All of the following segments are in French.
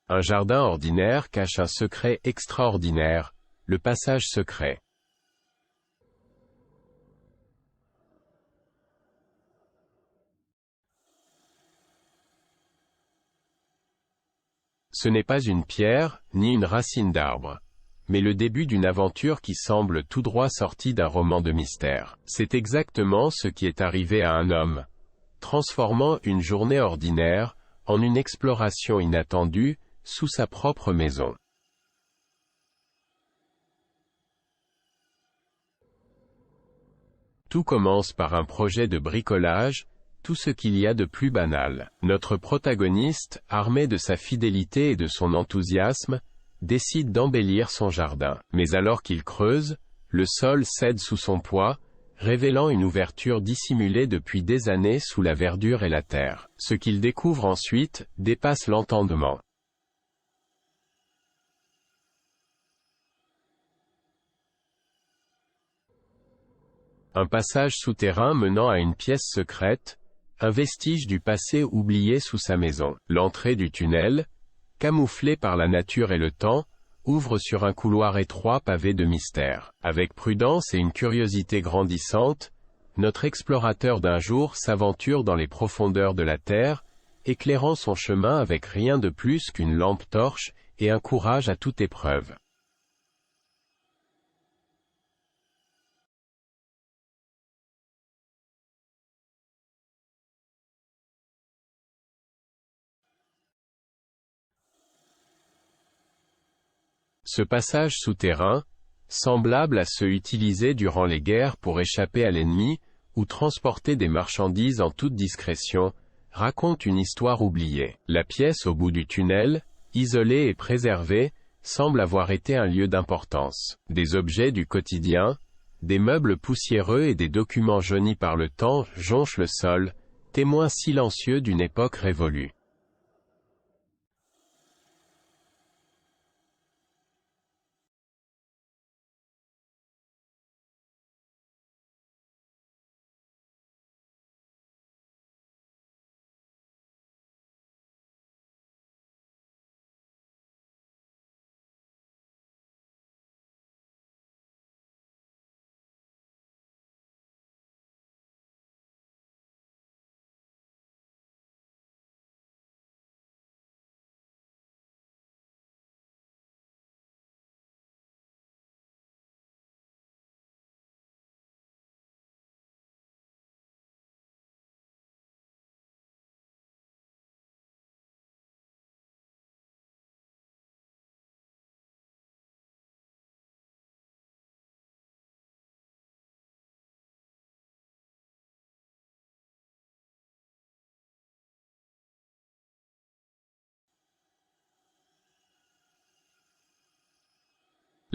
Un jardin ordinaire cache un secret extraordinaire, le passage secret. Ce n'est pas une pierre, ni une racine d'arbre, mais le début d'une aventure qui semble tout droit sortie d'un roman de mystère. C'est exactement ce qui est arrivé à un homme, transformant une journée ordinaire en une exploration inattendue sous sa propre maison. Tout commence par un projet de bricolage, tout ce qu'il y a de plus banal. Notre protagoniste, armé de sa fidélité et de son enthousiasme, décide d'embellir son jardin. Mais alors qu'il creuse, le sol cède sous son poids, révélant une ouverture dissimulée depuis des années sous la verdure et la terre. Ce qu'il découvre ensuite dépasse l'entendement. Un passage souterrain menant à une pièce secrète, un vestige du passé oublié sous sa maison. L'entrée du tunnel, camouflée par la nature et le temps, ouvre sur un couloir étroit pavé de mystères. Avec prudence et une curiosité grandissante, notre explorateur d'un jour s'aventure dans les profondeurs de la terre, éclairant son chemin avec rien de plus qu'une lampe torche et un courage à toute épreuve. Ce passage souterrain, semblable à ceux utilisés durant les guerres pour échapper à l'ennemi, ou transporter des marchandises en toute discrétion, raconte une histoire oubliée. La pièce au bout du tunnel, isolée et préservée, semble avoir été un lieu d'importance. Des objets du quotidien, des meubles poussiéreux et des documents jaunis par le temps jonchent le sol, témoins silencieux d'une époque révolue.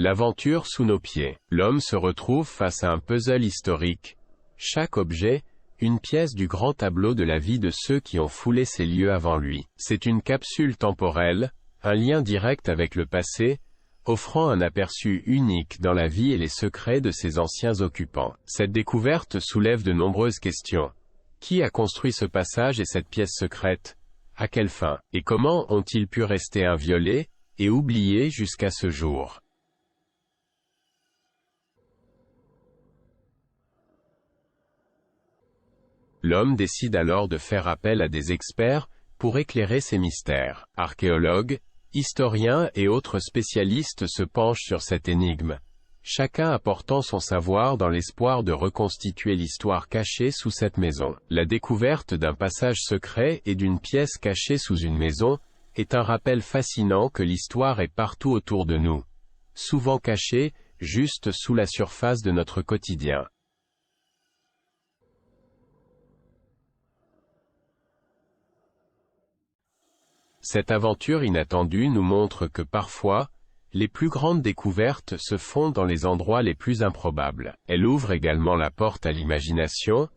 L'aventure sous nos pieds. L'homme se retrouve face à un puzzle historique. Chaque objet, une pièce du grand tableau de la vie de ceux qui ont foulé ces lieux avant lui. C'est une capsule temporelle, un lien direct avec le passé, offrant un aperçu unique dans la vie et les secrets de ses anciens occupants. Cette découverte soulève de nombreuses questions. Qui a construit ce passage et cette pièce secrète? À quelle fin? Et comment ont-ils pu rester inviolés et oubliés jusqu'à ce jour? L'homme décide alors de faire appel à des experts pour éclairer ces mystères. Archéologues, historiens et autres spécialistes se penchent sur cette énigme, chacun apportant son savoir dans l'espoir de reconstituer l'histoire cachée sous cette maison. La découverte d'un passage secret et d'une pièce cachée sous une maison est un rappel fascinant que l'histoire est partout autour de nous, souvent cachée, juste sous la surface de notre quotidien. Cette aventure inattendue nous montre que parfois, les plus grandes découvertes se font dans les endroits les plus improbables. Elle ouvre également la porte à l'imagination,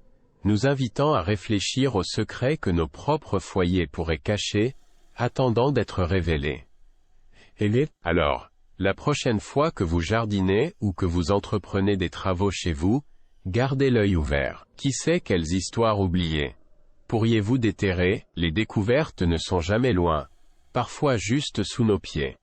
nous invitant à réfléchir aux secrets que nos propres foyers pourraient cacher, attendant d'être révélés. Alors, la prochaine fois que vous jardinez ou que vous entreprenez des travaux chez vous, gardez l'œil ouvert. Qui sait quelles histoires oubliées pourriez-vous déterrer? Les découvertes ne sont jamais loin. parfois juste sous nos pieds.